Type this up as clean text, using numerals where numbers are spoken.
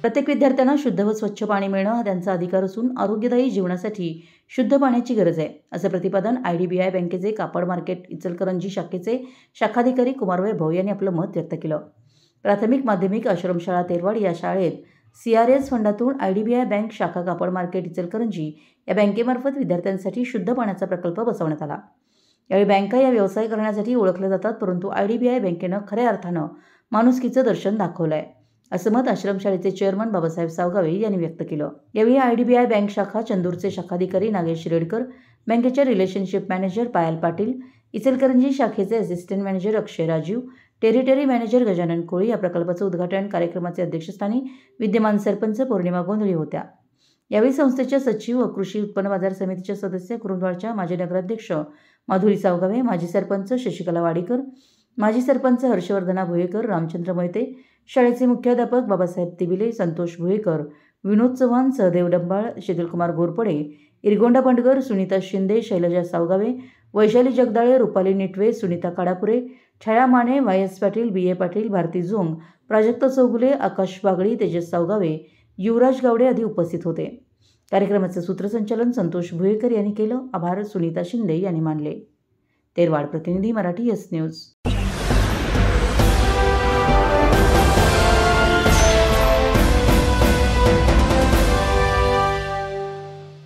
प्रत्येक विद्यार्थ्यांना शुद्ध व स्वच्छ पाणी मिळणं हा त्यांचा अधिकार असून आरोग्यदायी जीवनासाठी शुद्ध पाण्याची गरज आहे, असं प्रतिपादन IDBI बँकेचे कापड मार्केट इचलकरंजी शाखेचे शाखाधिकारी कुमार वैभव यांनी आपलं मत व्यक्त केलं। प्राथमिक माध्यमिक आश्रमशाळा तेरवाड या शाळेत CRS फंडातून IDBI बँक शाखा कापड मार्केट इचलकरंजी या बँकेमार्फत विद्यार्थ्यांसाठी शुद्ध पाण्याचा प्रकल्प बसवण्यात आला। यावेळी बँका या व्यवसाय करण्यासाठी ओळखल्या जातात, परंतु IDBI बँकेनं खऱ्या अर्थानं माणुसकीचं दर्शन दाखवलं आहे, असं मत आश्रमशाळेचे चेअरमन बाबासाहेब सावगावे यांनी व्यक्त केलं। यावेळी IDBI बँक शाखा चंदूरचे शाखाधिकारी नागेश रेडकर, बँकेच्या रिलेशनशिप मॅनेजर पायल पाटील, इचलकरंजी शाखेचे असिस्टंट मॅनेजर अक्षय राजीव, टेरिटरी मॅनेजर गजानन कोळी या प्रकल्पाचं उद्घाटन कार्यक्रमाचे अध्यक्षस्थानी विद्यमान सरपंच पौर्णिमा गोंधळी होत्या। यावेळी संस्थेच्या सचिव व कृषी उत्पन्न बाजार समितीच्या सदस्य, कुरुंदवाडच्या माजी नगराध्यक्ष माधुरी सावगावे, माजी सरपंच शशिकला वाडीकर, माजी सरपंच हर्षवर्धना भुयेकर, रामचंद्र मोहिते, शाळेचे मुख्याध्यापक बाबासाहेब तिबिले, संतोष भुयेकर, विनोद चव्हाण, सहदेव डंबाळ, शिथिलकुमार घोरपडे, इरगोंडा बंडगर, सुनीता शिंदे, शैलजा सावगावे, वैशाली जगदाळे, रुपाली निटवे, सुनीता काडापुरे, छाया माने, YS पाटील, BA पाटील, भारती झोंग, प्राजक्ता चौगुले, आकाश बागडी, तेजस सावगावे, युवराज गावडे आदी उपस्थित होते। कार्यक्रमाचे सूत्रसंचालन संतोष भुयेकर यांनी केलं। आभार सुनीता शिंदे यांनी मानले। तेरवाड प्रतिनिधी मराठी YES न्यूज।